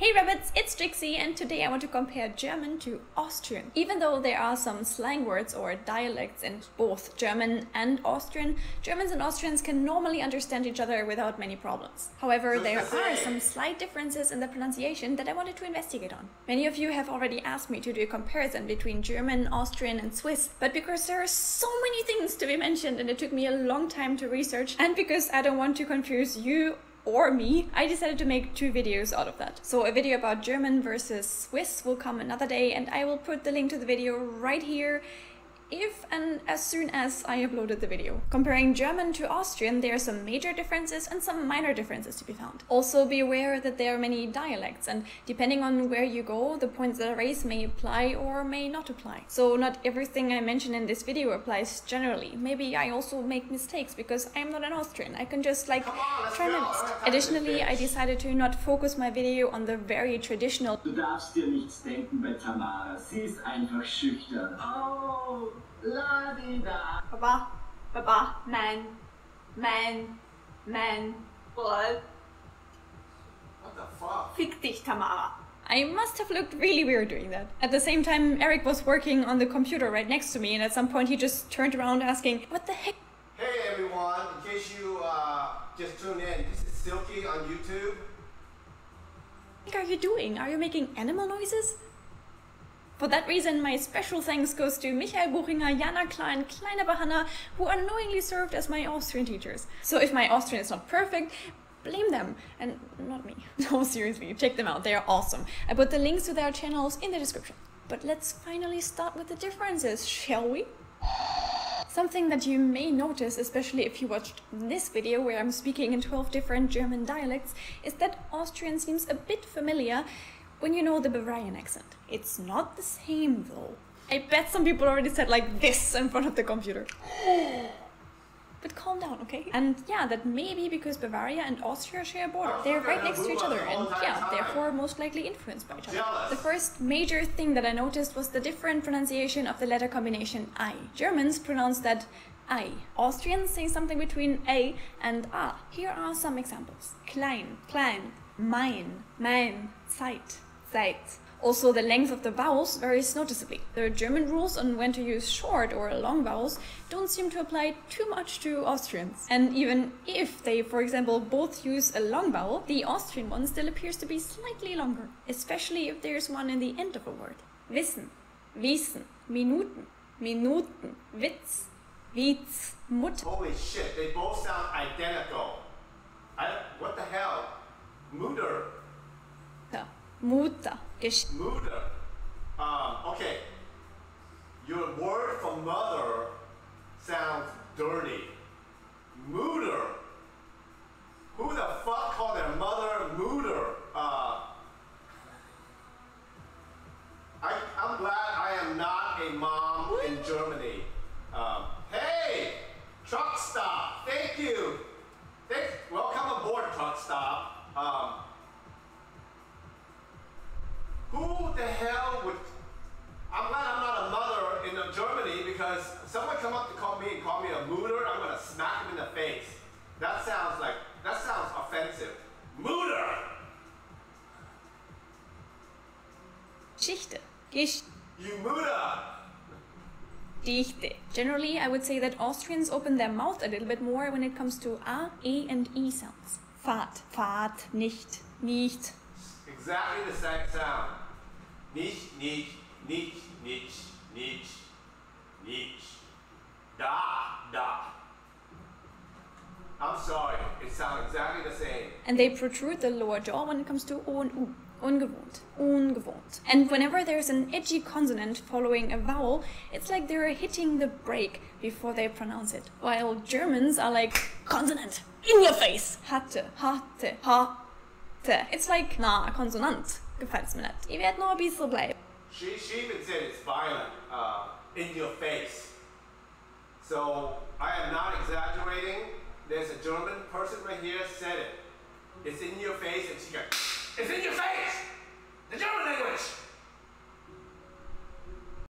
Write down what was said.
Hey rabbits, it's Trixie, and today I want to compare German to Austrian. Even though there are some slang words or dialects in both German and Austrian, Germans and Austrians can normally understand each other without many problems. However, there are some slight differences in the pronunciation that I wanted to investigate on. Many of you have already asked me to do a comparison between German, Austrian and Swiss, but because there are so many things to be mentioned and it took me a long time to research, and because I don't want to confuse you or me, I decided to make two videos out of that. So a video about German versus Swiss will come another day, and I will put the link to the video right here if and as soon as I uploaded the video. Comparing German to Austrian, there are some major differences and some minor differences to be found. Also be aware that there are many dialects, and depending on where you go, the points that I raise may apply or may not apply. So not everything I mention in this video applies generally. Maybe I also make mistakes because I'm not an Austrian. I can just like try my best. Additionally, I decided to not focus my video on the very traditional Du darfst dir nichts denken bei Tamara. Sie ist einfach schüchtern. Oh, la-di-da. Papa, man, what? What the fuck? Fick dich, Tamara. I must have looked really weird doing that. At the same time, Eric was working on the computer right next to me, and at some point he just turned around asking, "What the heck?" Hey everyone, in case you just tuned in, this is Silky on YouTube. What are you doing? Are you making animal noises? For that reason, my special thanks goes to Michael Buchinger, Jana Klein, Kleine Bahanna, who unknowingly served as my Austrian teachers. So if my Austrian is not perfect, blame them and not me. No, seriously, check them out. They are awesome. I put the links to their channels in the description. But let's finally start with the differences, shall we? Something that you may notice, especially if you watched this video where I'm speaking in 12 different German dialects, is that Austrian seems a bit familiar when you know the Bavarian accent. It's not the same though. I bet some people already said like this in front of the computer. But calm down, okay? And yeah, that may be because Bavaria and Austria share a border. They're right next to each other and yeah, therefore most likely influenced by each other. The first major thing that I noticed was the different pronunciation of the letter combination I. Germans pronounce that I. Austrians say something between A and A. Here are some examples. Klein, klein, mein, Zeit, Zeit. Also, the length of the vowels varies noticeably. The German rules on when to use short or long vowels don't seem to apply too much to Austrians. And even if they, for example, both use a long vowel, the Austrian one still appears to be slightly longer, especially if there's one in the end of a word. Wissen, wiesen, Minuten, Minuten, Witz, Witz, Mutter. Holy shit, they both sound identical. What the hell? Mutter. Mutter. Mutter. Okay. Your word for mother sounds dirty. Mutter. Who the fuck called their mother Mutter? I'm glad I am not a mom in Germany. Hey! Truck stop! Thank you! Welcome aboard, truck stop. Who the hell would... I'm glad I'm not a mother in Germany because someone come up to call me a Mutter, I'm gonna smack him in the face. That sounds offensive. Mutter! Geschichte. You Mutter! Dichte. Generally, I would say that Austrians open their mouth a little bit more when it comes to A, E and E sounds. Fahrt, nicht, nicht. Exactly the same sound. Nicht. Da. I'm sorry, it sounds exactly the same. And they protrude the lower jaw when it comes to O and U. Ungewohnt. And whenever there's an edgy consonant following a vowel, it's like they're hitting the brake before they pronounce it. While Germans are like, consonant, in your face. Hatte. It's like, na, Konsonant. Gefällt's mir nicht. Ich werd noch ein bisschen bleiben. She even said it's violent, in your face. So, I am not exaggerating. There's a German person right here said it. It's in your face, and she goes, it's in your face! The German language!